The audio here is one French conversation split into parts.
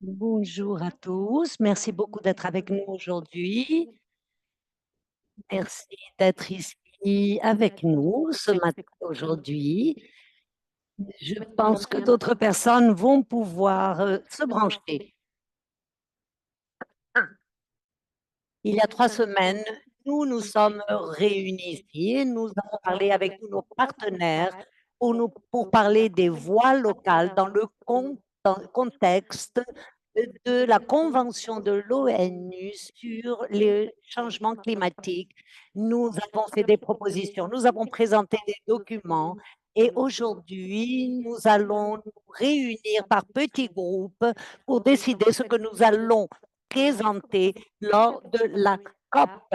Bonjour à tous, merci beaucoup d'être avec nous aujourd'hui. Merci d'être ici avec nous ce matin aujourd'hui. Je pense que d'autres personnes vont pouvoir se brancher. Il y a 3 semaines, nous nous sommes réunis ici. Nous avons parlé avec tous nos partenaires pour parler des voix locales dans le contexte de la Convention de l'ONU sur les changements climatiques. Nous avons fait des propositions, nous avons présenté des documents et aujourd'hui, nous allons nous réunir par petits groupes pour décider ce que nous allons présenter lors de la COP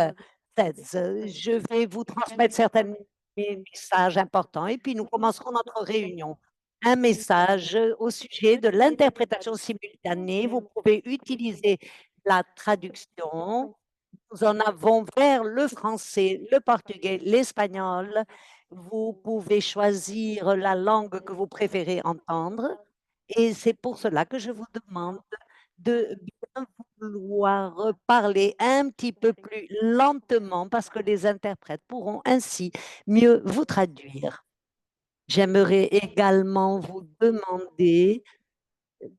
16. Je vais vous transmettre certains messages importants et puis nous commencerons notre réunion. Un message au sujet de l'interprétation simultanée. Vous pouvez utiliser la traduction. Nous en avons vers le français, le portugais, l'espagnol. Vous pouvez choisir la langue que vous préférez entendre. Et c'est pour cela que je vous demande de bien vouloir parler un petit peu plus lentement parce que les interprètes pourront ainsi mieux vous traduire. J'aimerais également vous demander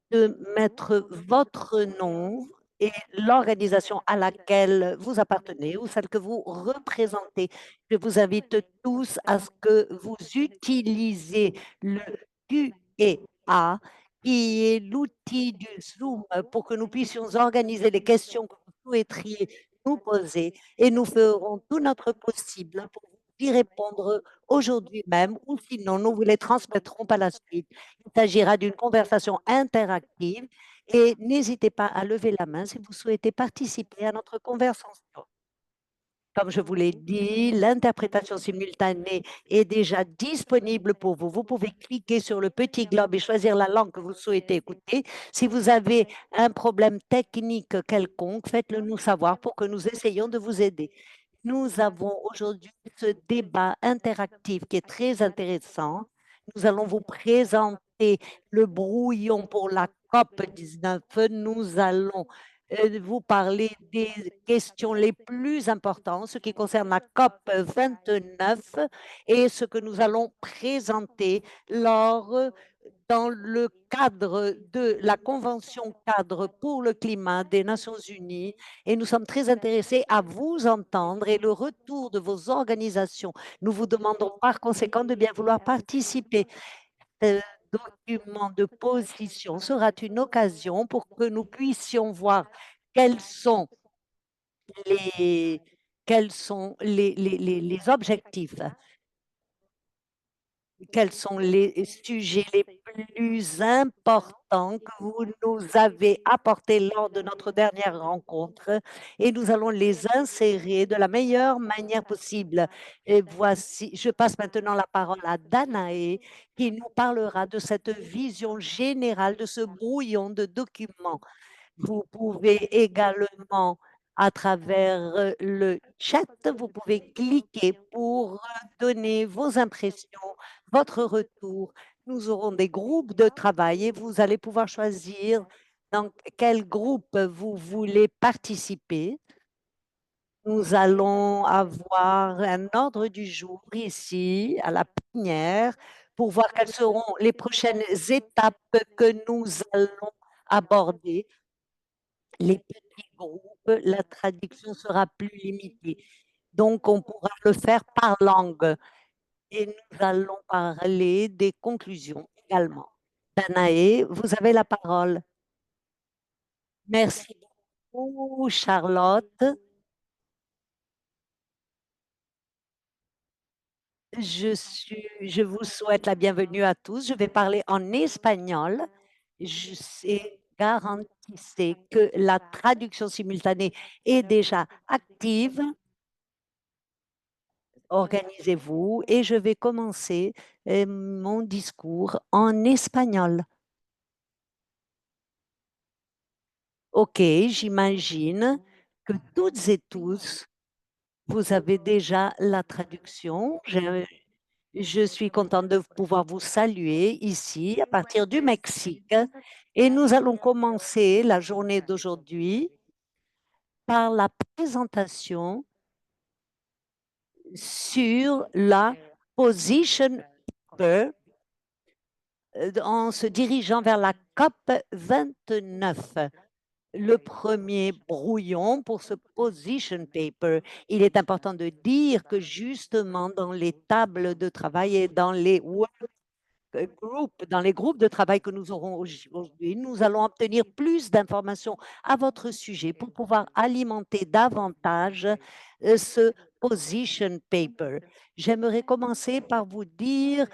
de mettre votre nom et l'organisation à laquelle vous appartenez ou celle que vous représentez. Je vous invite tous à ce que vous utilisiez le QA, qui est l'outil du Zoom, pour que nous puissions organiser les questions que vous souhaiteriez nous poser et nous ferons tout notre possible pour vous y répondre aujourd'hui même ou sinon nous vous les transmettrons par la suite. Il s'agira d'une conversation interactive et n'hésitez pas à lever la main si vous souhaitez participer à notre conversation. Comme je vous l'ai dit, l'interprétation simultanée est déjà disponible pour vous. Vous pouvez cliquer sur le petit globe et choisir la langue que vous souhaitez écouter. Si vous avez un problème technique quelconque, faites-le nous savoir pour que nous essayions de vous aider. Nous avons aujourd'hui ce débat interactif qui est très intéressant. Nous allons vous présenter le brouillon pour la COP 19. Nous allons vous parler des questions les plus importantes, ce qui concerne la COP 29 et ce que nous allons présenter dans le cadre de la Convention cadre pour le climat des Nations unies. Et nous sommes très intéressés à vous entendre et le retour de vos organisations. Nous vous demandons par conséquent de bien vouloir participer. Ce document de position sera une occasion pour que nous puissions voir quels sont les, quels sont les objectifs, quels sont les sujets les plus importants que vous nous avez apportés lors de notre dernière rencontre et nous allons les insérer de la meilleure manière possible. Et voici, je passe maintenant la parole à Danae qui nous parlera de cette vision générale de ce brouillon de documents. Vous pouvez également, à travers le chat, vous pouvez cliquer pour donner vos impressions, votre retour. Nous aurons des groupes de travail et vous allez pouvoir choisir dans quel groupe vous voulez participer. Nous allons avoir un ordre du jour ici, à la plénière, pour voir quelles seront les prochaines étapes que nous allons aborder. Les petits groupes, la traduction sera plus limitée. Donc, on pourra le faire par langue. Et nous allons parler des conclusions également. Danae, vous avez la parole. Merci beaucoup, Charlotte. Je vous souhaite la bienvenue à tous. Je vais parler en espagnol. Je sais, garantissez que la traduction simultanée est déjà active. Organisez-vous et je vais commencer mon discours en espagnol. OK, j'imagine que toutes et tous, vous avez déjà la traduction. Je suis contente de pouvoir vous saluer ici à partir du Mexique et nous allons commencer la journée d'aujourd'hui par la présentation sur la position paper en se dirigeant vers la COP 29. Le premier brouillon pour ce position paper. Il est important de dire que justement dans les tables de travail et dans les dans les groupes de travail que nous aurons aujourd'hui, nous allons obtenir plus d'informations à votre sujet pour pouvoir alimenter davantage ce position paper. J'aimerais commencer par vous dire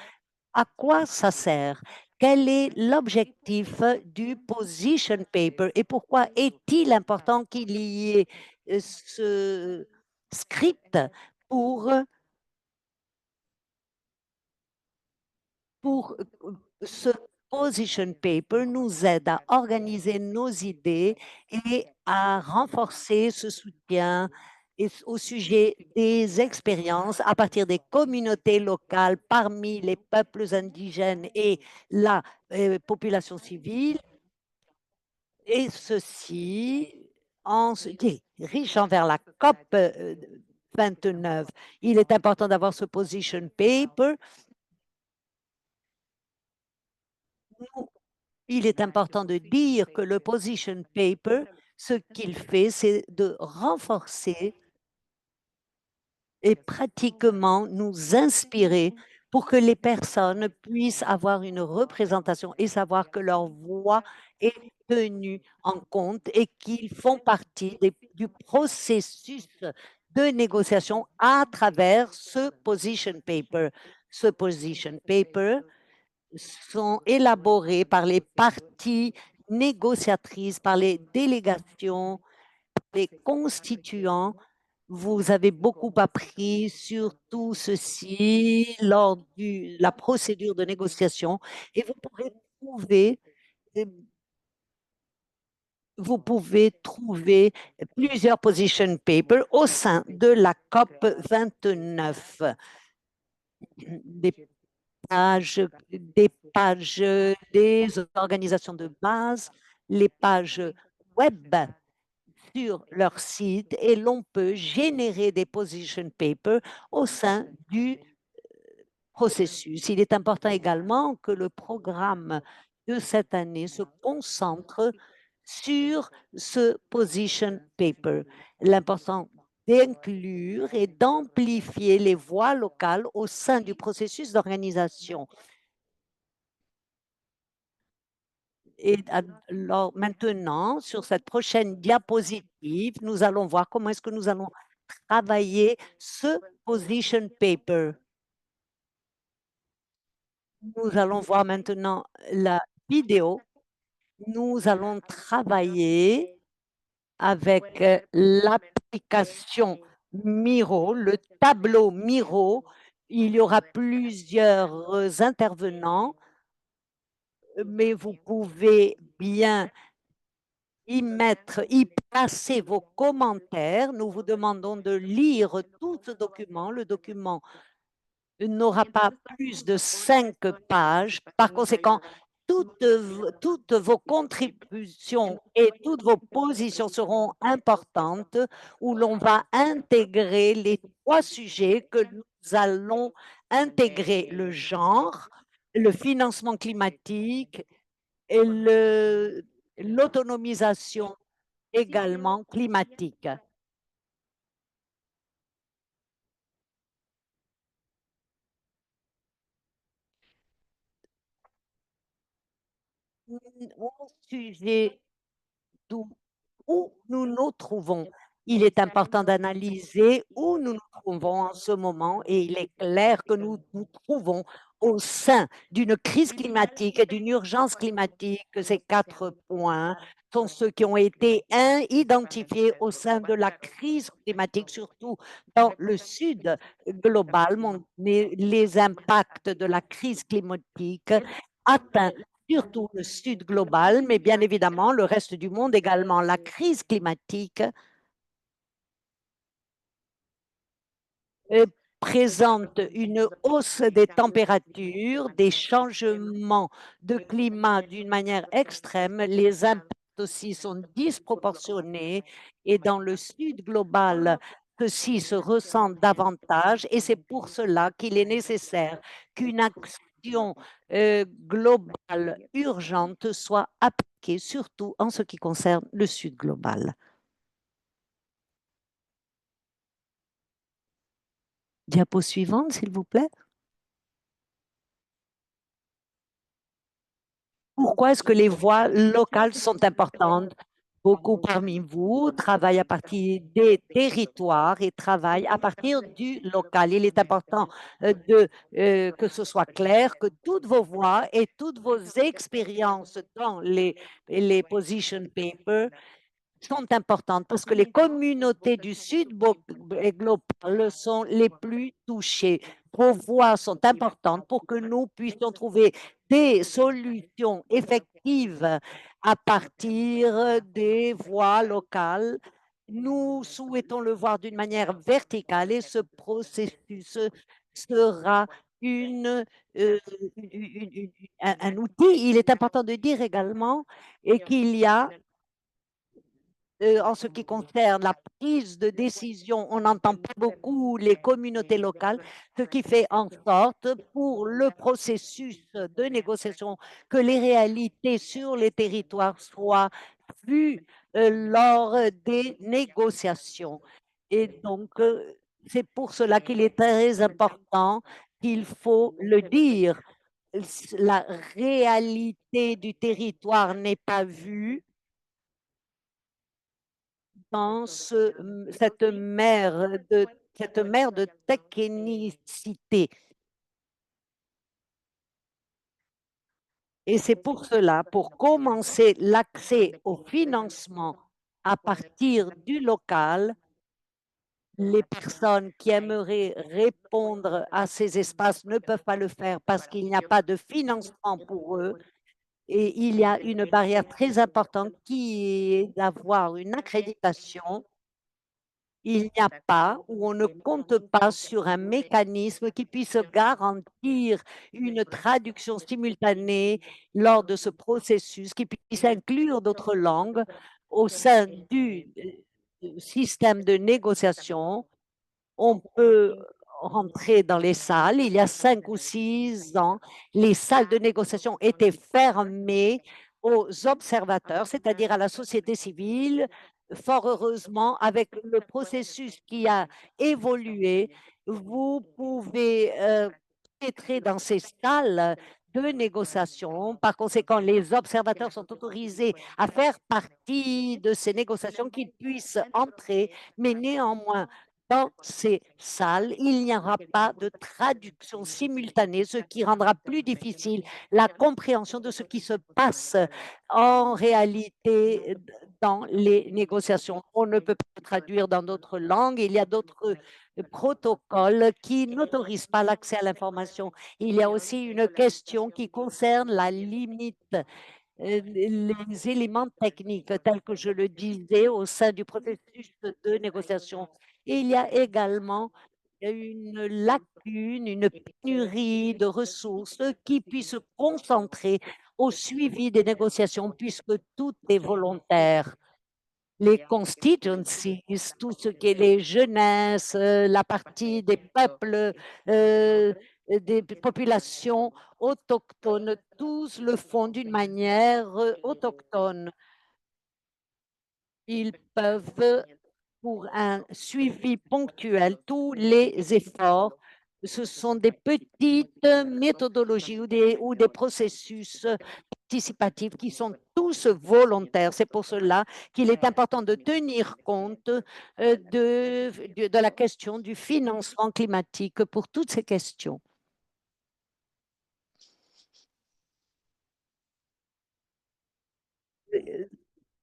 à quoi ça sert. Quel est l'objectif du position paper et pourquoi est-il important qu'il y ait ce script pour ce position paper nous aide à organiser nos idées et à renforcer ce soutien au sujet des expériences à partir des communautés locales parmi les peuples indigènes et la population civile, et ceci en se dirigeant vers la COP 29. Il est important d'avoir ce position paper. Il est important de dire que le position paper, ce qu'il fait, c'est de renforcer et pratiquement nous inspirer pour que les personnes puissent avoir une représentation et savoir que leur voix est tenue en compte et qu'ils font partie du processus de négociation à travers ce position paper. Ce position paper sont élaborés par les parties négociatrices, par les délégations, les constituants. Vous avez beaucoup appris sur tout ceci lors de la procédure de négociation et euh, vous pouvez trouver plusieurs position papers au sein de la COP 29. Des des pages des organisations de base, les pages web sur leur site et l'on peut générer des position papers au sein du processus. Il est important également que le programme de cette année se concentre sur ce position paper. L'important d'inclure et d'amplifier les voix locales au sein du processus d'organisation. Et alors, maintenant, sur cette prochaine diapositive, nous allons voir comment est-ce que nous allons travailler ce position paper. Nous allons voir maintenant la vidéo. Nous allons travailler avec l'application Miro, le tableau Miro. Il y aura plusieurs intervenants, mais vous pouvez bien y placer vos commentaires. Nous vous demandons de lire tout ce document. Le document n'aura pas plus de 5 pages. Par conséquent, toutes vos contributions et toutes vos positions seront importantes où l'on va intégrer les 3 sujets que nous allons intégrer: le genre, le financement climatique et l'autonomisation également climatique. Au sujet d'où où nous nous trouvons. Il est important d'analyser où nous nous trouvons en ce moment et il est clair que nous nous trouvons au sein d'une crise climatique et d'une urgence climatique. Ces 4 points sont ceux qui ont été identifiés au sein de la crise climatique, surtout dans le sud global. Mais les impacts de la crise climatique atteignent surtout le sud global, mais bien évidemment le reste du monde également. La crise climatique présente une hausse des températures, des changements de climat d'une manière extrême. Les impacts aussi sont disproportionnés et dans le sud global, ceci se ressent davantage et c'est pour cela qu'il est nécessaire qu'une action globale urgente soit appliquée, surtout en ce qui concerne le sud global. Diapo suivante, s'il vous plaît. Pourquoi est-ce que les voix locales sont importantes? Beaucoup parmi vous travaillent à partir des territoires et travaillent à partir du local. Il est important que ce soit clair, que toutes vos voix et toutes vos expériences dans les position papers sont importantes parce que les communautés du Sud global sont les plus touchées. Vos voix sont importantes pour que nous puissions trouver des solutions effectives à partir des voix locales. Nous souhaitons le voir d'une manière verticale et ce processus sera un outil. Il est important de dire également et qu'il y a en ce qui concerne la prise de décision, on n'entend pas beaucoup les communautés locales, ce qui fait en sorte pour le processus de négociation que les réalités sur les territoires soient vues lors des négociations. Et donc, c'est pour cela qu'il est très important qu'il faut le dire. La réalité du territoire n'est pas vue dans cette mer de technicité. Et c'est pour cela, pour commencer l'accès au financement à partir du local, les personnes qui aimeraient répondre à ces espaces ne peuvent pas le faire parce qu'il n'y a pas de financement pour eux. Et il y a une barrière très importante qui est d'avoir une accréditation. Il n'y a pas ou on ne compte pas sur un mécanisme qui puisse garantir une traduction simultanée lors de ce processus, qui puisse inclure d'autres langues au sein du système de négociation. On peut rentrer dans les salles. Il y a 5 ou 6 ans, les salles de négociation étaient fermées aux observateurs, c'est-à-dire à la société civile. Fort heureusement, avec le processus qui a évolué, vous pouvez pénétrer dans ces salles de négociation. Par conséquent, les observateurs sont autorisés à faire partie de ces négociations, qu'ils puissent entrer, mais néanmoins, dans ces salles, il n'y aura pas de traduction simultanée, ce qui rendra plus difficile la compréhension de ce qui se passe en réalité dans les négociations. On ne peut pas traduire dans d'autres langues. Il y a d'autres protocoles qui n'autorisent pas l'accès à l'information. Il y a aussi une question qui concerne la limite les éléments techniques, tels que je le disais, au sein du processus de négociation. Et il y a également une lacune, une pénurie de ressources qui puissent se concentrer au suivi des négociations, puisque tout est volontaire. Les constituencies, tout ce qui est les jeunesses, la partie des peuples, des populations autochtones, tous le font d'une manière autochtone. Ils peuvent, pour un suivi ponctuel, tous les efforts. Ce sont des petites méthodologies ou des processus participatifs qui sont tous volontaires. C'est pour cela qu'il est important de tenir compte de la question du financement climatique pour toutes ces questions.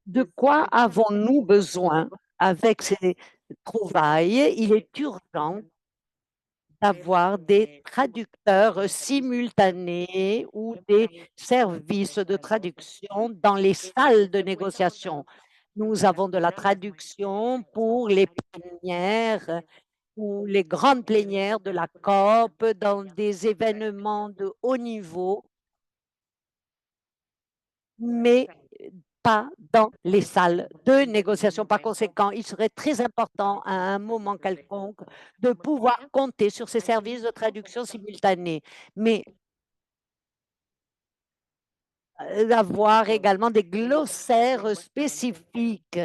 De quoi avons-nous besoin avec ces trouvailles? Il est urgent d'avoir des traducteurs simultanés ou des services de traduction dans les salles de négociation. Nous avons de la traduction pour les plénières ou les grandes plénières de la COP, dans des événements de haut niveau, mais pas dans les salles de négociation. Par conséquent, il serait très important à un moment quelconque de pouvoir compter sur ces services de traduction simultanée, mais d'avoir également des glossaires spécifiques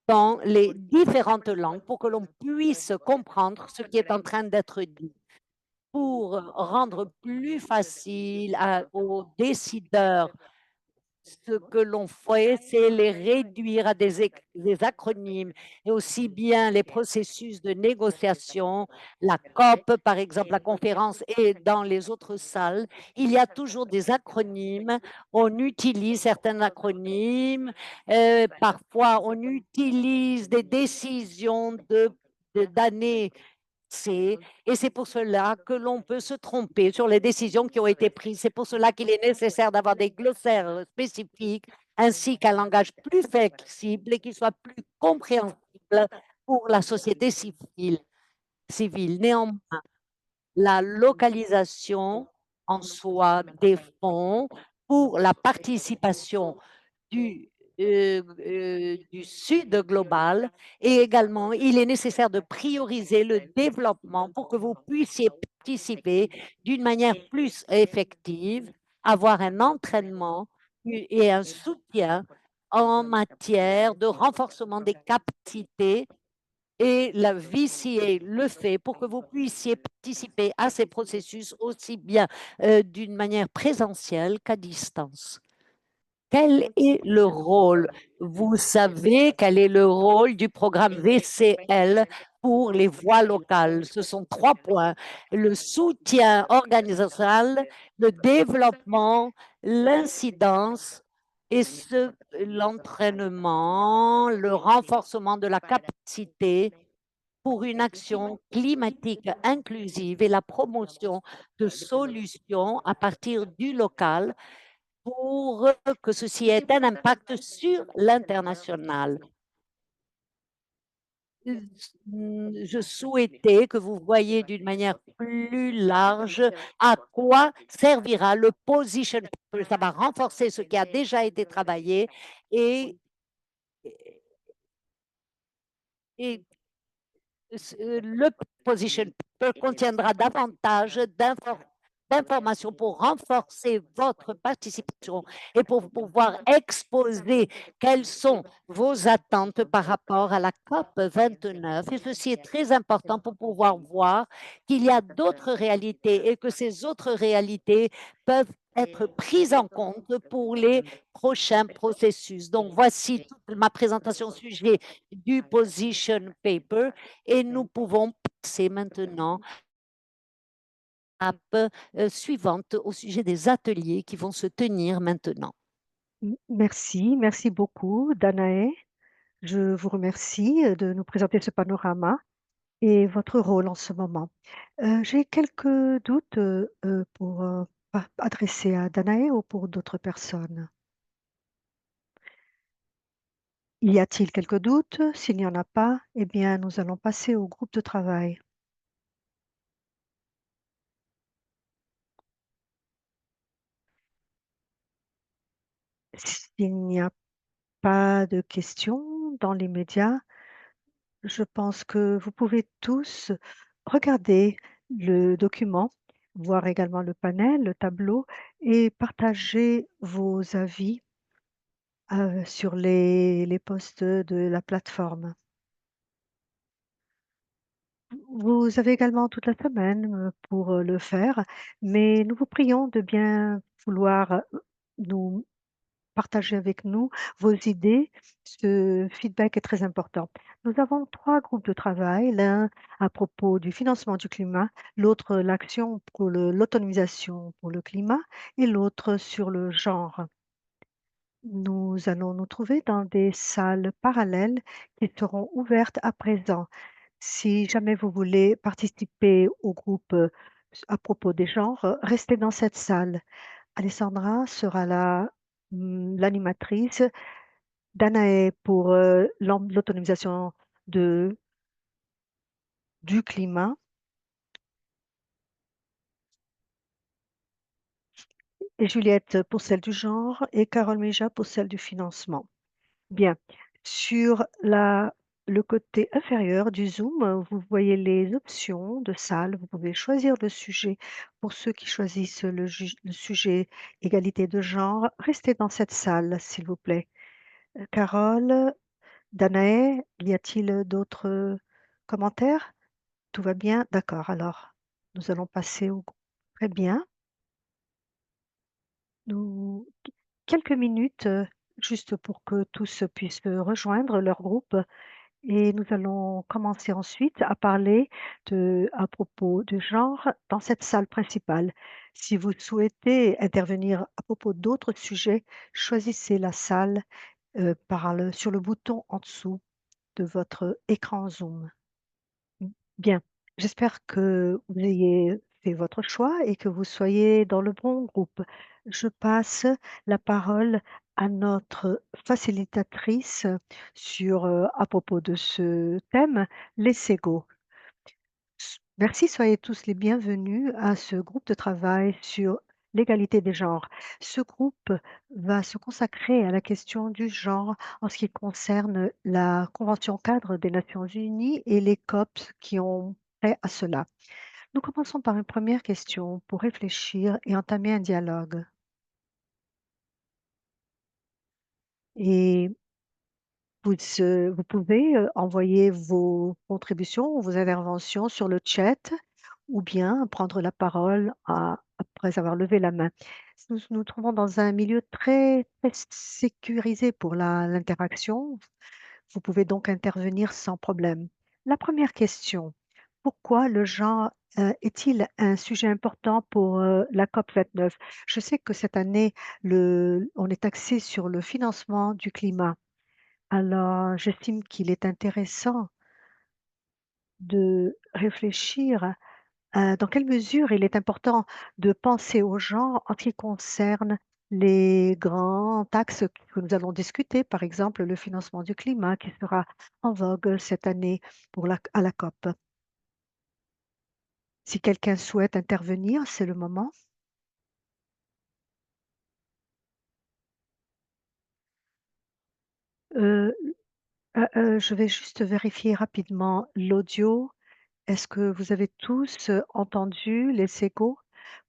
dans les différentes langues pour que l'on puisse comprendre ce qui est en train d'être dit, pour rendre plus facile aux décideurs. Ce que l'on fait, c'est les réduire à des acronymes, et aussi bien les processus de négociation, la COP, par exemple, la conférence, et dans les autres salles, il y a toujours des acronymes. On utilise certains acronymes. Parfois, on utilise des décisions d'années, et c'est pour cela que l'on peut se tromper sur les décisions qui ont été prises. C'est pour cela qu'il est nécessaire d'avoir des glossaires spécifiques ainsi qu'un langage plus flexible et qui soit plus compréhensible pour la société civile. Néanmoins, la localisation en soi des fonds pour la participation du, du Sud global, et également il est nécessaire de prioriser le développement pour que vous puissiez participer d'une manière plus effective, avoir un entraînement et un soutien en matière de renforcement des capacités, et la VCA le fait pour que vous puissiez participer à ces processus aussi bien d'une manière présentielle qu'à distance. Quel est le rôle? Vous savez quel est le rôle du programme VCL pour les voix locales? Ce sont 3 points: le soutien organisationnel, le développement, l'incidence et l'entraînement, le renforcement de la capacité pour une action climatique inclusive et la promotion de solutions à partir du local pour que ceci ait un impact sur l'international. Je souhaitais que vous voyiez d'une manière plus large à quoi servira le position paper. Ça va renforcer ce qui a déjà été travaillé, et, et le position paper contiendra davantage d'informations pour renforcer votre participation et pour pouvoir exposer quelles sont vos attentes par rapport à la COP 29. Et ceci est très important pour pouvoir voir qu'il y a d'autres réalités et que ces autres réalités peuvent être prises en compte pour les prochains processus. Donc, voici toute ma présentation au sujet du position paper, et nous pouvons passer maintenant à suivante au sujet des ateliers qui vont se tenir maintenant. Merci, merci beaucoup, Danae. Je vous remercie de nous présenter ce panorama et votre rôle en ce moment. J'ai quelques doutes pour adresser à Danae ou pour d'autres personnes. Y a-t-il quelques doutes? S'il n'y en a pas, eh bien, nous allons passer au groupe de travail. S'il n'y a pas de questions dans les médias, je pense que vous pouvez tous regarder le document, voir également le panel, le tableau et partager vos avis sur les posts de la plateforme. Vous avez également toute la semaine pour le faire, mais nous vous prions de bien vouloir nous partager avec nous vos idées. Ce feedback est très important. Nous avons 3 groupes de travail, l'un à propos du financement du climat, l'autre l'action pour l'autonomisation pour le climat et l'autre sur le genre. Nous allons nous trouver dans des salles parallèles qui seront ouvertes à présent. Si jamais vous voulez participer au groupe à propos des genres, restez dans cette salle. Alessandra sera l'animatrice. Danae pour l'autonomisation de du climat et Juliette pour celle du genre et Carole Mija pour celle du financement. Bien. Sur le côté inférieur du Zoom, vous voyez les options de salle. Vous pouvez choisir le sujet. Pour ceux qui choisissent le sujet égalité de genre, restez dans cette salle, s'il vous plaît. Carole, Danae, y a-t-il d'autres commentaires? Tout va bien? D'accord, alors nous allons passer au groupe. Très bien. Nous, quelques minutes, juste pour que tous puissent rejoindre leur groupe. Et nous allons commencer ensuite à parler à propos du genre dans cette salle principale. Si vous souhaitez intervenir à propos d'autres sujets, choisissez la salle sur le bouton en dessous de votre écran Zoom. Bien, j'espère que vous ayez fait votre choix et que vous soyez dans le bon groupe. Je passe la parole à notre facilitatrice à propos de ce thème, les SEGO. Merci, soyez tous les bienvenus à ce groupe de travail sur l'égalité des genres. Ce groupe va se consacrer à la question du genre en ce qui concerne la Convention cadre des Nations unies et les COP qui ont trait à cela. Nous commençons par une première question pour réfléchir et entamer un dialogue. Et vous pouvez envoyer vos contributions ou vos interventions sur le chat ou bien prendre la parole après avoir levé la main. Nous nous trouvons dans un milieu très, très sécurisé pour l'interaction. Vous pouvez donc intervenir sans problème. La première question, pourquoi le genre est-il un sujet important pour la COP 29? Je sais que cette année, on est axé sur le financement du climat. Alors, j'estime qu'il est intéressant de réfléchir dans quelle mesure il est important de penser au genre en ce qui concerne les grands axes que nous allons discuter, par exemple le financement du climat qui sera en vogue cette année à la COP. Si quelqu'un souhaite intervenir, c'est le moment. Euh, je vais juste vérifier rapidement l'audio. Est-ce que vous avez tous entendu les échos?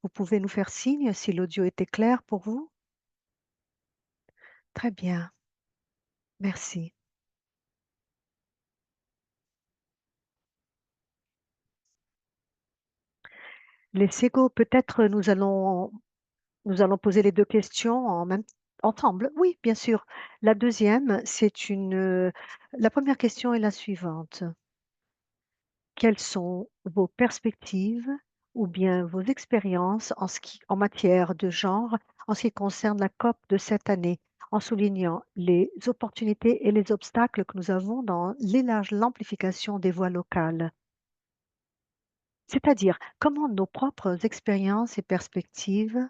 Vous pouvez nous faire signe si l'audio était clair pour vous? Très bien, merci. Les SEGO, peut-être nous allons poser les 2 questions ensemble. Oui, bien sûr. La deuxième, la première question est la suivante: quelles sont vos perspectives ou bien vos expériences en matière de genre, en ce qui concerne la COP de cette année, en soulignant les opportunités et les obstacles que nous avons dans l'amplification des voix locales? C'est-à-dire, comment nos propres expériences et perspectives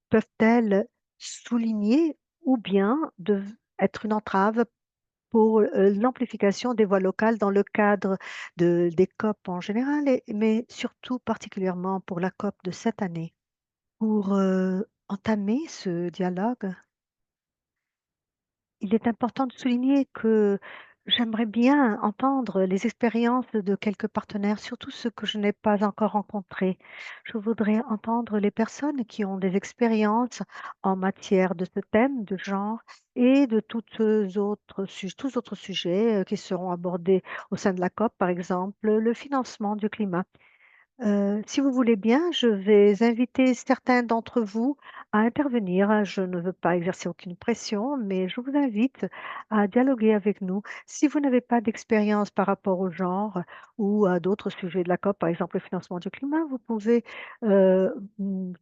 peuvent-elles souligner ou bien être une entrave pour, l'amplification des voix locales dans le cadre des COP en général mais surtout particulièrement pour la COP de cette année? Pour, entamer ce dialogue, il est important de souligner que j'aimerais bien entendre les expériences de quelques partenaires, surtout ceux que je n'ai pas encore rencontrés. Je voudrais entendre les personnes qui ont des expériences en matière de ce thème, de genre et de tous autres sujets qui seront abordés au sein de la COP, par exemple le financement du climat. Si vous voulez bien, je vais inviter certains d'entre vous à intervenir. Je ne veux pas exercer aucune pression, mais je vous invite à dialoguer avec nous. Si vous n'avez pas d'expérience par rapport au genre ou à d'autres sujets de la COP, par exemple le financement du climat, vous pouvez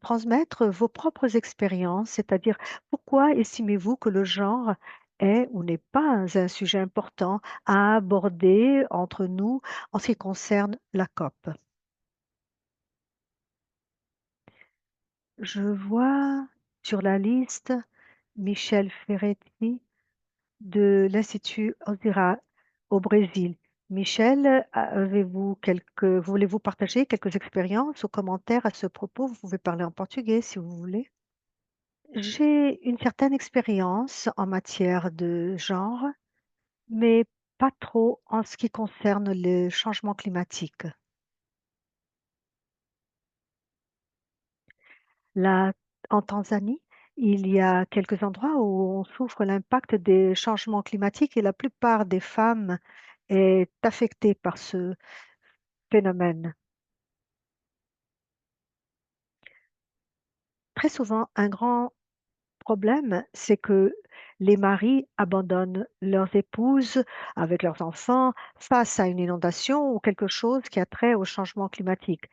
transmettre vos propres expériences, c'est-à-dire pourquoi estimez-vous que le genre est ou n'est pas un sujet important à aborder entre nous en ce qui concerne la COP. Je vois sur la liste Michel Ferretti de l'Institut Ozira. au Brésil. Michel, avez-vous voulez-vous partager quelques expériences ou commentaires à ce propos? Vous pouvez parler en portugais si vous voulez. J'ai une certaine expérience en matière de genre, mais pas trop en ce qui concerne le changement climatique. Là, en Tanzanie, il y a quelques endroits où on souffre l'impact des changements climatiques et la plupart des femmes est affectée par ce phénomène. Très souvent, un grand problème, c'est que les maris abandonnent leurs épouses avec leurs enfants face à une inondation ou quelque chose qui a trait au changement climatique.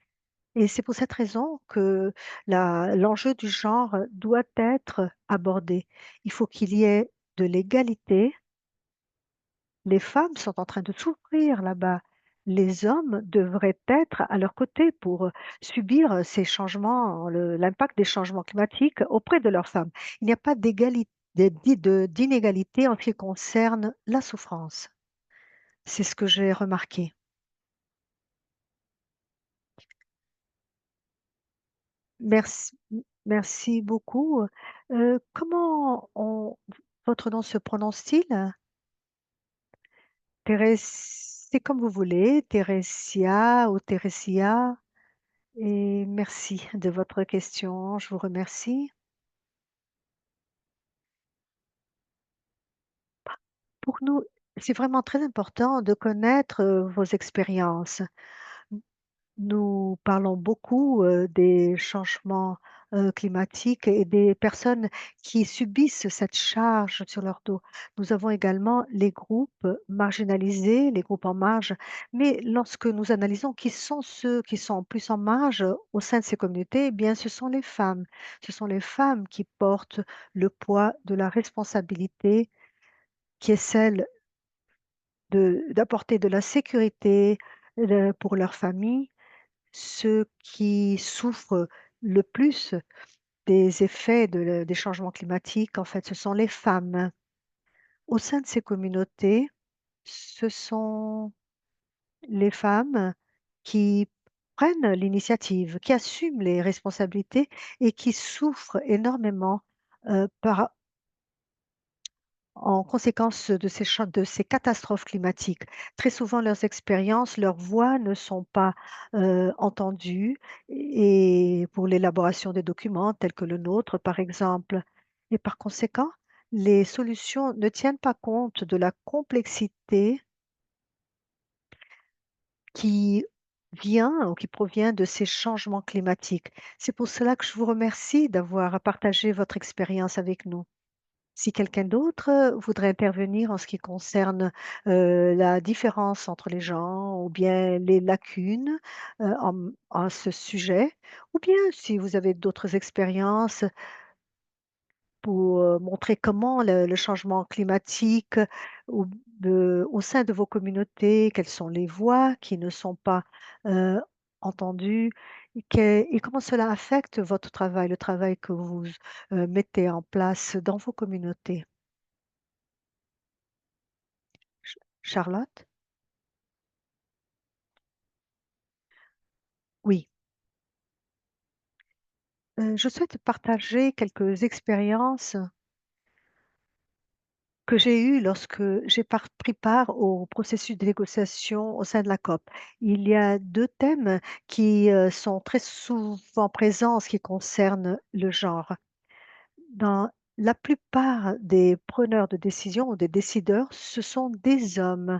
Et c'est pour cette raison que l'enjeu du genre doit être abordé. Il faut qu'il y ait de l'égalité. Les femmes sont en train de souffrir là-bas. Les hommes devraient être à leur côté pour subir ces changements, l'impact des changements climatiques auprès de leurs femmes. Il n'y a pas d'inégalité en ce qui concerne la souffrance. C'est ce que j'ai remarqué. Merci, merci beaucoup. Comment votre nom se prononce-t-il? C'est comme vous voulez, Teresia ou Teresia. Et merci de votre question, je vous remercie. Pour nous, c'est vraiment très important de connaître, vos expériences. Nous parlons beaucoup, des changements, climatiques et des personnes qui subissent cette charge sur leur dos. Nous avons également les groupes marginalisés, les groupes en marge, mais lorsque nous analysons qui sont ceux qui sont plus en marge au sein de ces communautés, eh bien, ce sont les femmes. Ce sont les femmes qui portent le poids de la responsabilité qui est celle d'apporter de la sécurité, pour leur famille. Ceux qui souffrent le plus des effets des changements climatiques, en fait, ce sont les femmes. Au sein de ces communautés, ce sont les femmes qui prennent l'initiative, qui assument les responsabilités et qui souffrent énormément, par en conséquence de ces catastrophes climatiques. Très souvent, leurs expériences, leurs voix ne sont pas, entendues et pour l'élaboration des documents tels que le nôtre, par exemple. Et par conséquent, les solutions ne tiennent pas compte de la complexité qui vient ou qui provient de ces changements climatiques. C'est pour cela que je vous remercie d'avoir partagé votre expérience avec nous. Si quelqu'un d'autre, voudrait intervenir en ce qui concerne, la différence entre les gens ou bien les lacunes, en ce sujet, ou bien si vous avez d'autres expériences pour, montrer comment le changement climatique au au sein de vos communautés, quelles sont les voix qui ne sont pas, heu, entendues et comment cela affecte votre travail, le travail que vous, mettez en place dans vos communautés? Charlotte? Oui, je souhaite partager quelques expériences que j'ai eues lorsque j'ai pris part au processus de négociation au sein de la COP. Il y a 2 thèmes qui, sont très souvent présents en ce qui concerne le genre. Dans la plupart des preneurs de décision ou des décideurs, ce sont des hommes.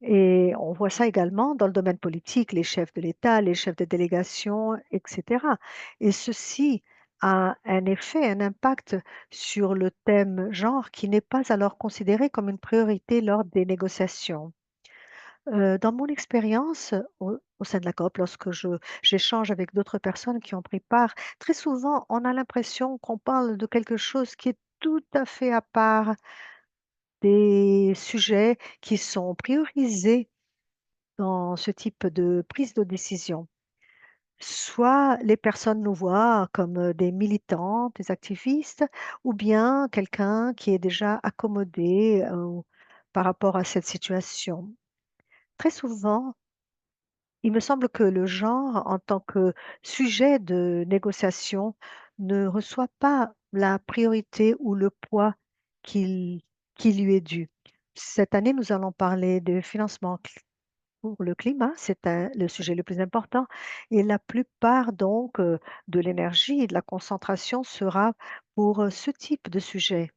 Et on voit ça également dans le domaine politique, les chefs de l'État, les chefs de délégation, et cetera. Et ceci a un effet, un impact sur le thème genre qui n'est pas alors considéré comme une priorité lors des négociations. Dans mon expérience au sein de la COP, lorsque j'échange avec d'autres personnes qui ont pris part, très souvent on a l'impression qu'on parle de quelque chose qui est tout à fait à part des sujets qui sont priorisés dans ce type de prise de décision. Soit les personnes nous voient comme, des militants, des activistes ou bien quelqu'un qui est déjà accommodé, par rapport à cette situation. Très souvent, il me semble que le genre, en tant que sujet de négociation, ne reçoit pas la priorité ou le poids qu'il qui lui est dû. Cette année, nous allons parler de financement pour le climat, c'est le sujet le plus important et la plupart donc, de l'énergie et de la concentration sera pour, ce type de sujet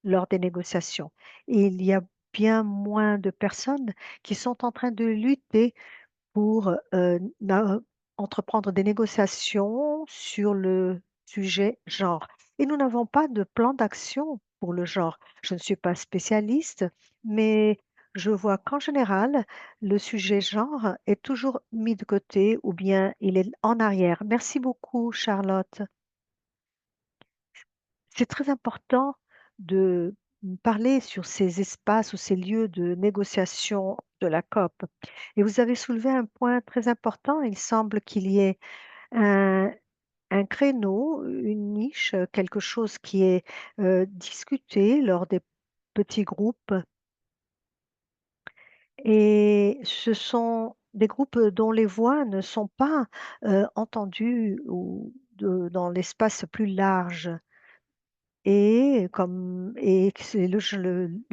lors des négociations. Et il y a bien moins de personnes qui sont en train de lutter pour, na entreprendre des négociations sur le sujet genre et nous n'avons pas de plan d'action pour le genre. Je ne suis pas spécialiste, mais je vois qu'en général, le sujet genre est toujours mis de côté ou bien il est en arrière. Merci beaucoup Charlotte. C'est très important de parler sur ces espaces ou ces lieux de négociation de la COP. Et vous avez soulevé un point très important. Il semble qu'il y ait un, un créneau, une niche, quelque chose qui est discuté lors des petits groupes. Et ce sont des groupes dont les voix ne sont pas entendues dans l'espace plus large. Et que c'est le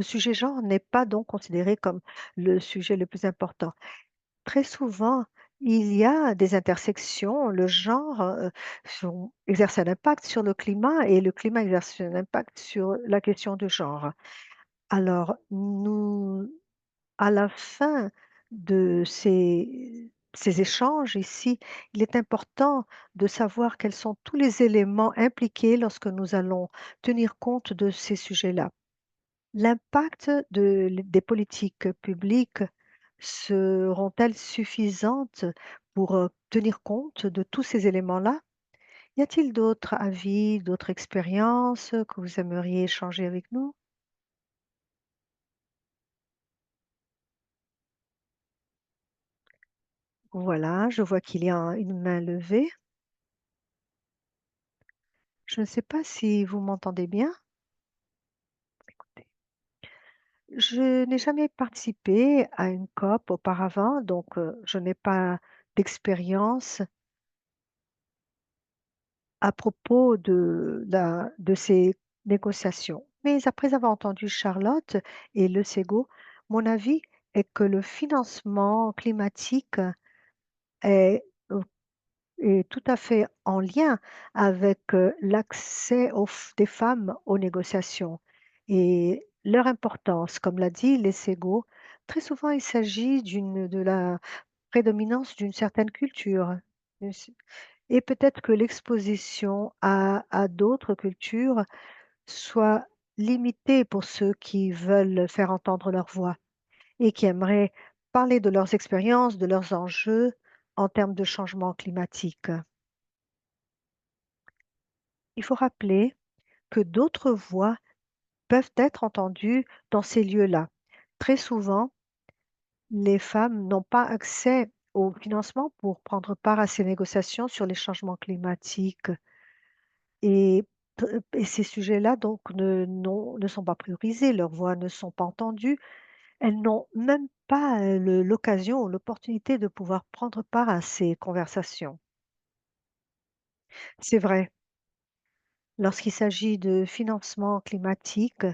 sujet genre n'est pas donc considéré comme le sujet le plus important. Très souvent, il y a des intersections, le genre, exerce un impact sur le climat et le climat exerce un impact sur la question de genre. Alors nous à la fin de ces échanges ici, il est important de savoir quels sont tous les éléments impliqués lorsque nous allons tenir compte de ces sujets-là. L'impact des politiques publiques seront-elles suffisantes pour, tenir compte de tous ces éléments-là? Y a-t-il d'autres avis, d'autres expériences que vous aimeriez échanger avec nous? Voilà, je vois qu'il y a une main levée. Je ne sais pas si vous m'entendez bien? Écoutez, je n'ai jamais participé à une COP auparavant, donc je n'ai pas d'expérience à propos de ces négociations. Mais après avoir entendu Charlotte et le SEGO, mon avis est que le financement climatique est est tout à fait en lien avec, l'accès des femmes aux négociations et leur importance. Comme l'a dit Lesego, très souvent il s'agit de la prédominance d'une certaine culture. Une s Et peut-être que l'exposition à d'autres cultures soit limitée pour ceux qui veulent faire entendre leur voix et qui aimeraient parler de leurs expériences, de leurs enjeux en termes de changement climatique. Il faut rappeler que d'autres voix peuvent être entendues dans ces lieux-là. Très souvent, les femmes n'ont pas accès au financement pour prendre part à ces négociations sur les changements climatiques et, et ces sujets-là donc ne sont pas priorisés, leurs voix ne sont pas entendues. Elles n'ont même pas l'occasion ou l'opportunité de pouvoir prendre part à ces conversations. C'est vrai, lorsqu'il s'agit de financement climatique,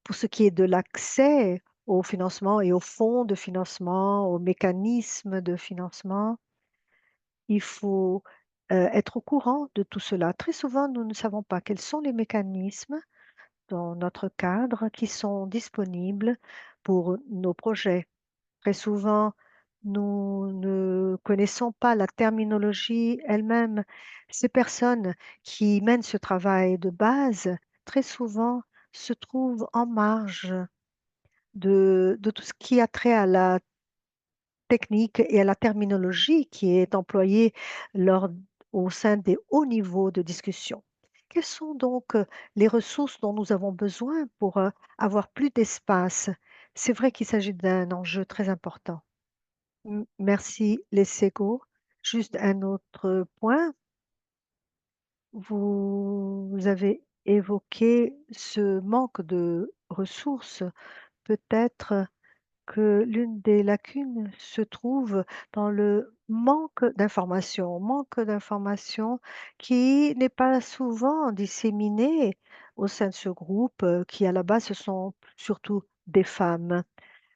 pour ce qui est de l'accès au financement et aux fonds de financement, aux mécanismes de financement, il faut, être au courant de tout cela. Très souvent, nous ne savons pas quels sont les mécanismes dans notre cadre qui sont disponibles pour nos projets. Très souvent, nous ne connaissons pas la terminologie elle-même. Ces personnes qui mènent ce travail de base, très souvent, se trouvent en marge de tout ce qui a trait à la technique et à la terminologie qui est employée lors au sein des hauts niveaux de discussion. Quelles sont donc, les ressources dont nous avons besoin pour, avoir plus d'espace? C'est vrai qu'il s'agit d'un enjeu très important. Merci les SEGO. Juste un autre point, vous avez évoqué ce manque de ressources peut-être que l'une des lacunes se trouve dans le manque d'informations qui n'est pas souvent disséminé au sein de ce groupe, qui à la base, ce sont surtout des femmes.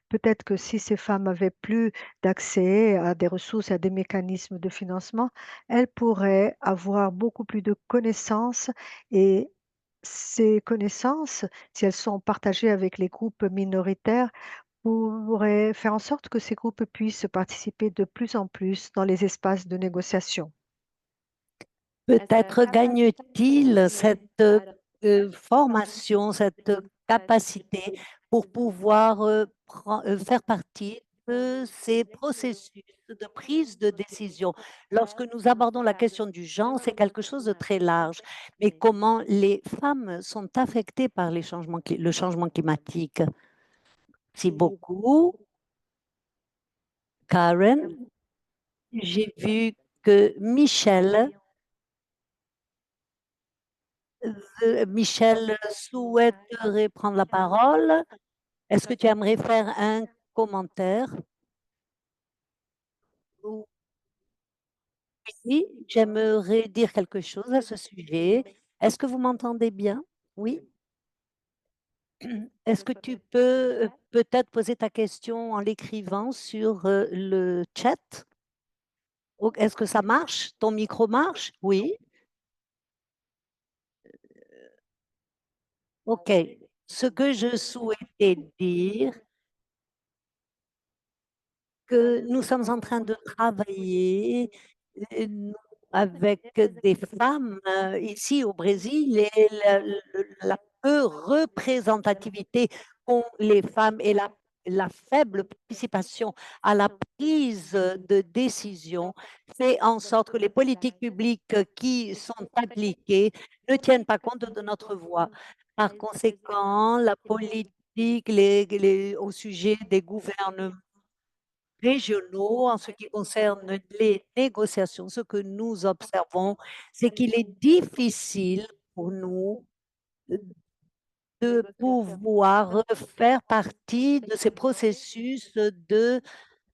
Peut-être que si ces femmes avaient plus d'accès à des ressources et à des mécanismes de financement, elles pourraient avoir beaucoup plus de connaissances et ces connaissances, si elles sont partagées avec les groupes minoritaires, pourraient faire en sorte que ces groupes puissent participer de plus en plus dans les espaces de négociation. Peut-être gagne-t-il cette formation, cette capacité pour pouvoir faire partie de ces processus de prise de décision. Lorsque nous abordons la question du genre, c'est quelque chose de très large. Mais comment les femmes sont affectées par le changement climatique? Si beaucoup, Karen, j'ai vu que Michel souhaiterait prendre la parole. Est-ce que tu aimerais faire un commentaire? Oui, j'aimerais dire quelque chose à ce sujet. Est-ce que vous m'entendez bien? Oui. Est-ce que tu peux peut-être poser ta question en l'écrivant sur le chat? Est-ce que ça marche? Ton micro marche? Oui. OK. Ce que je souhaitais dire, que nous sommes en train de travailler nous, avec des femmes ici au Brésil et la peu représentativité qu'ont les femmes et la faible participation à la prise de décision fait en sorte que les politiques publiques qui sont appliquées ne tiennent pas compte de notre voix. Par conséquent, la politique au sujet des gouvernements régionaux en ce qui concerne les négociations, ce que nous observons, c'est qu'il est difficile pour nous de pouvoir faire partie de ces processus de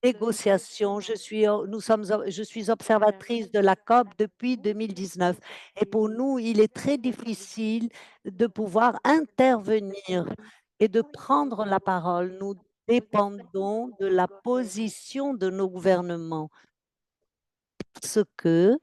négociation. Je suis observatrice de la COP depuis 2019 et pour nous, il est très difficile de pouvoir intervenir et de prendre la parole. Nous dépendons de la position de nos gouvernements parce que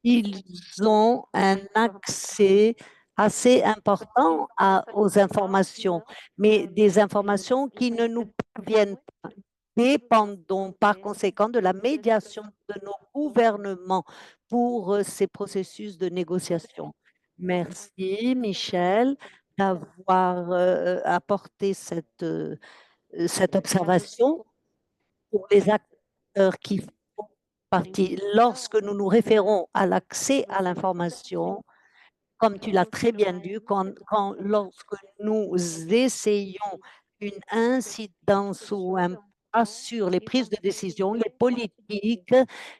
ils ont un accès assez important aux informations, mais des informations qui ne nous parviennent pas. Dépendons par conséquent de la médiation de nos gouvernements pour ces processus de négociation. Merci, Michel, d'avoir apporté cette observation pour les acteurs qui font partie. Lorsque nous nous référons à l'accès à l'information, comme tu l'as très bien dit, lorsque nous essayons une incidence ou un pas sur les prises de décision, les politiques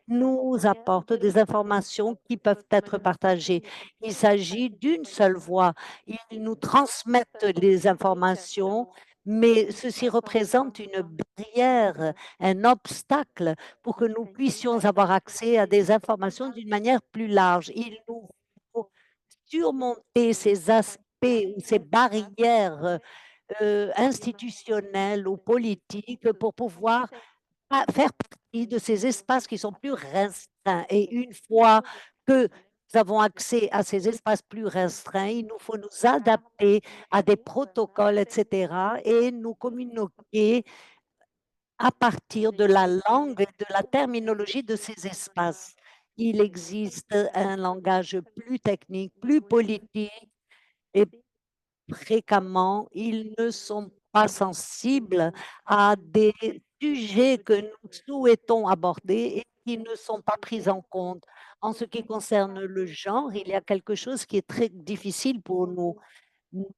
nous apportent des informations qui peuvent être partagées. Il s'agit d'une seule voix. Ils nous transmettent les informations, mais ceci représente une barrière, un obstacle pour que nous puissions avoir accès à des informations d'une manière plus large. Il nous faut surmonter ces aspects ou ces barrières institutionnelles ou politiques pour pouvoir faire partie de ces espaces qui sont plus restreints. Et une fois que nous avons accès à ces espaces plus restreints, il nous faut nous adapter à des protocoles, etc., et nous communiquer à partir de la langue et de la terminologie de ces espaces. Il existe un langage plus technique, plus politique, et fréquemment, ils ne sont pas sensibles à des sujets que nous souhaitons aborder et qui ne sont pas pris en compte. En ce qui concerne le genre, il y a quelque chose qui est très difficile pour nous. Nous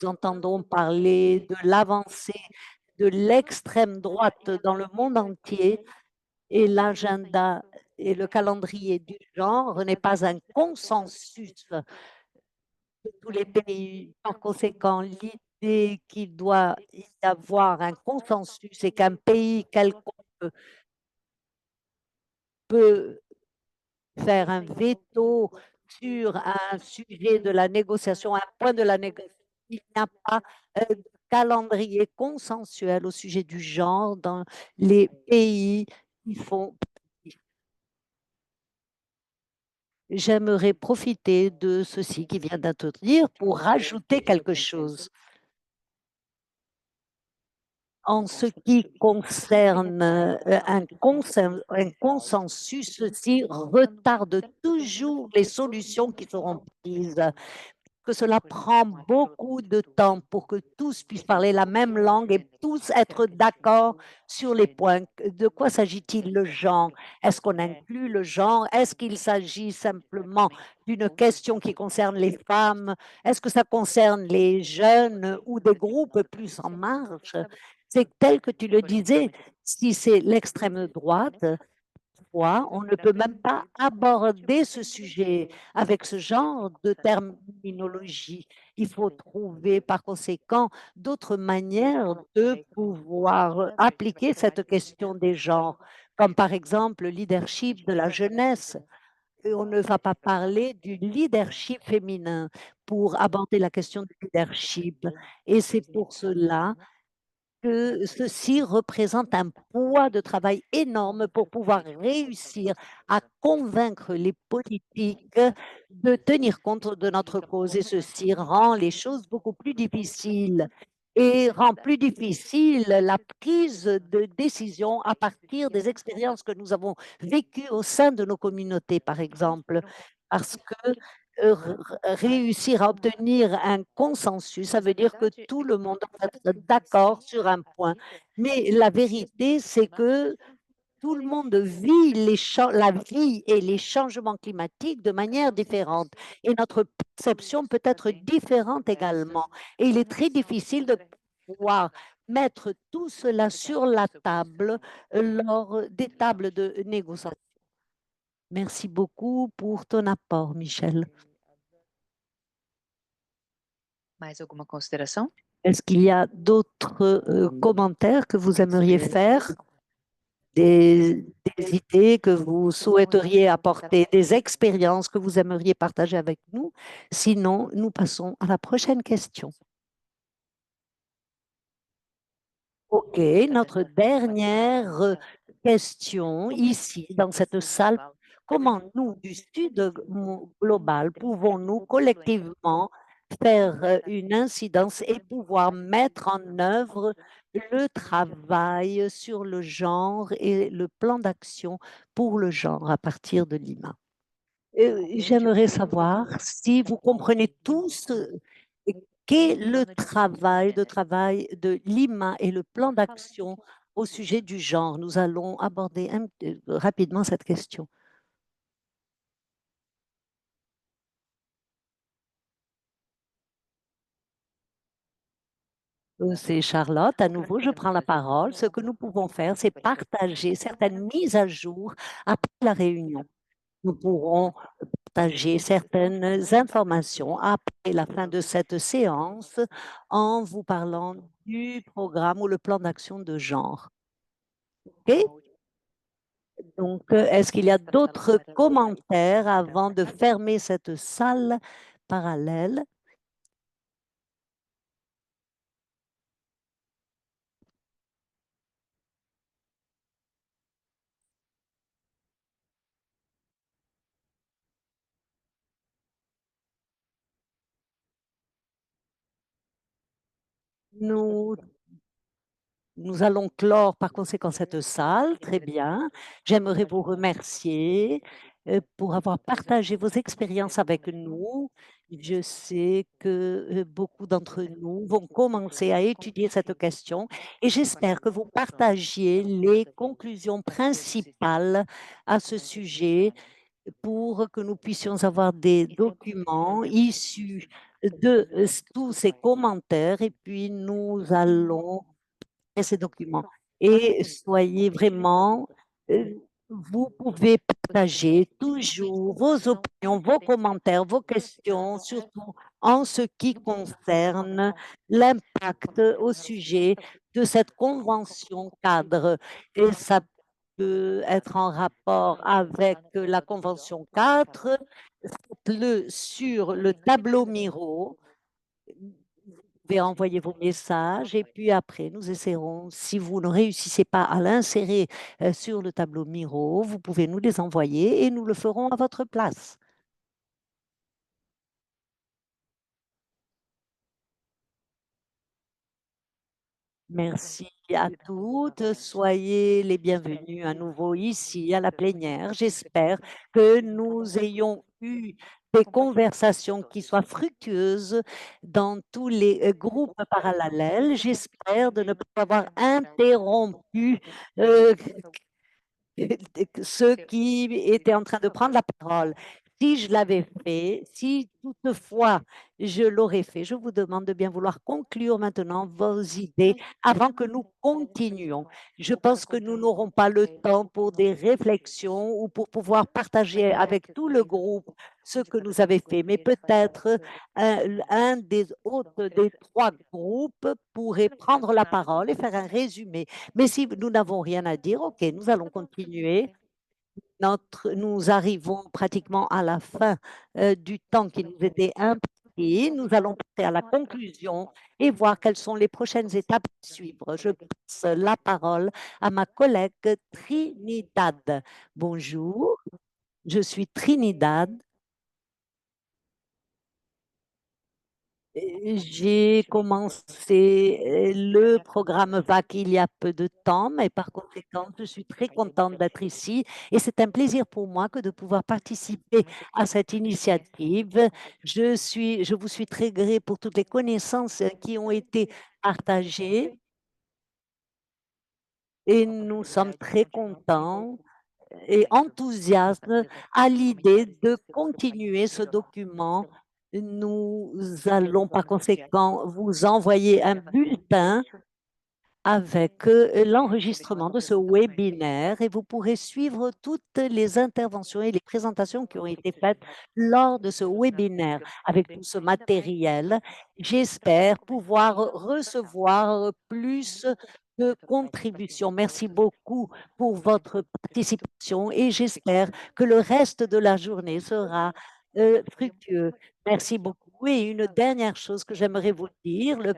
entendons parler de l'avancée de l'extrême droite dans le monde entier et l'agenda et le calendrier du genre n'est pas un consensus de tous les pays. Par conséquent, l'idée l'idée qu'il doit y avoir un consensus et qu'un pays quelconque peut faire un veto sur un sujet de la négociation, un point de la négociation. Il n'y a pas de calendrier consensuel au sujet du genre dans les pays qui font. J'aimerais profiter de ceci qui vient d'être dit pour rajouter quelque chose. En ce qui concerne un consensus, ceci retarde toujours les solutions qui seront prises, que cela prend beaucoup de temps pour que tous puissent parler la même langue et tous être d'accord sur les points. De quoi s'agit-il le genre? Est-ce qu'on inclut le genre? Est-ce qu'il s'agit simplement d'une question qui concerne les femmes? Est-ce que ça concerne les jeunes ou des groupes plus en marge? C'est tel que tu le disais, si c'est l'extrême droite, on ne peut même pas aborder ce sujet avec ce genre de terminologie. Il faut trouver par conséquent d'autres manières de pouvoir appliquer cette question des genres, comme par exemple le leadership de la jeunesse. Et on ne va pas parler du leadership féminin pour aborder la question du leadership. Et c'est pour cela que ceci représente un poids de travail énorme pour pouvoir réussir à convaincre les politiques de tenir compte de notre cause. Et ceci rend les choses beaucoup plus difficiles et rend plus difficile la prise de décision à partir des expériences que nous avons vécues au sein de nos communautés, par exemple. Parce que réussir à obtenir un consensus, ça veut dire que tout le monde doit être d'accord sur un point. Mais la vérité, c'est que tout le monde vit la vie et les changements climatiques de manière différente. Et notre perception peut être différente également. Et il est très difficile de pouvoir mettre tout cela sur la table lors des tables de négociation. Merci beaucoup pour ton apport, Michel. Mais alguma consideração? Est-ce qu'il y a d'autres commentaires que vous aimeriez faire, des idées que vous souhaiteriez apporter, des expériences que vous aimeriez partager avec nous? Sinon, nous passons à la prochaine question. OK, notre dernière question ici, dans cette salle. Comment nous, du Sud global, pouvons-nous collectivement faire une incidence et pouvoir mettre en œuvre le travail sur le genre et le plan d'action pour le genre à partir de Lima? J'aimerais savoir si vous comprenez tous qu'est le travail de Lima et le plan d'action au sujet du genre. Nous allons aborder rapidement cette question. C'est Charlotte. À nouveau, je prends la parole. Ce que nous pouvons faire, c'est partager certaines mises à jour après la réunion. Nous pourrons partager certaines informations après la fin de cette séance en vous parlant du programme ou le plan d'action de genre. OK? Donc, est-ce qu'il y a d'autres commentaires avant de fermer cette salle parallèle? Nous Nous allons clore par conséquent cette salle. Très bien. J'aimerais vous remercier pour avoir partagé vos expériences avec nous. Je sais que beaucoup d'entre nous vont commencer à étudier cette question et j'espère que vous partagiez les conclusions principales à ce sujet pour que nous puissions avoir des documents issus de tous ces commentaires et puis nous allons ces documents. Et soyez vraiment Vous pouvez partager toujours vos opinions, vos commentaires, vos questions, surtout en ce qui concerne l'impact au sujet de cette convention cadre. Et ça peut être en rapport avec la convention 4, faites-le sur le tableau Miro. Vous pouvez envoyer vos messages et puis après, nous essaierons, si vous ne réussissez pas à l'insérer sur le tableau Miro, vous pouvez nous les envoyer et nous le ferons à votre place. Merci à toutes. Soyez les bienvenus à nouveau ici à la plénière. J'espère que nous ayons eu des conversations qui soient fructueuses dans tous les groupes parallèles. J'espère de ne pas avoir interrompu euh, ceux qui étaient en train de prendre la parole. Si je l'avais fait, si toutefois je l'aurais fait, je vous demande de bien vouloir conclure maintenant vos idées avant que nous continuions. Je pense que nous n'aurons pas le temps pour des réflexions ou pour pouvoir partager avec tout le groupe ce que nous avez fait, mais peut-être un des autres des trois groupes pourrait prendre la parole et faire un résumé. Mais si nous n'avons rien à dire, OK, nous allons continuer. Nous arrivons pratiquement à la fin du temps qui nous était imparti. Nous allons passer à la conclusion et voir quelles sont les prochaines étapes à suivre. Je passe la parole à ma collègue Trinidad. Bonjour, je suis Trinidad. J'ai commencé le programme VAC il y a peu de temps, mais par conséquent, je suis très contente d'être ici et c'est un plaisir pour moi que de pouvoir participer à cette initiative. Je vous suis très gré pour toutes les connaissances qui ont été partagées et nous sommes très contents et enthousiastes à l'idée de continuer ce document. Nous allons par conséquent vous envoyer un bulletin avec l'enregistrement de ce webinaire et vous pourrez suivre toutes les interventions et les présentations qui ont été faites lors de ce webinaire avec tout ce matériel. J'espère pouvoir recevoir plus de contributions. Merci beaucoup pour votre participation et j'espère que le reste de la journée sera fructueux. Merci beaucoup. Et une dernière chose que j'aimerais vous dire, le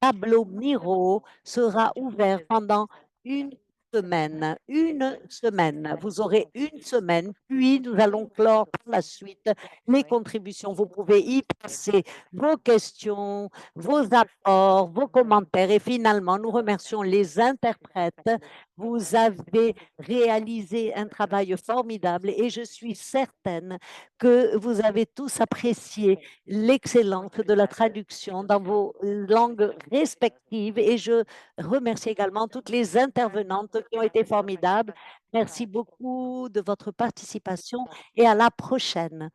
tableau Miro sera ouvert pendant une semaine. Une semaine. Vous aurez une semaine, puis nous allons clore par la suite les contributions. Vous pouvez y passer vos questions, vos apports, vos commentaires. Et finalement, nous remercions les interprètes. Vous avez réalisé un travail formidable et je suis certaine que vous avez tous apprécié l'excellence de la traduction dans vos langues respectives et je remercie également toutes les intervenantes qui ont été formidables. Merci beaucoup de votre participation et à la prochaine.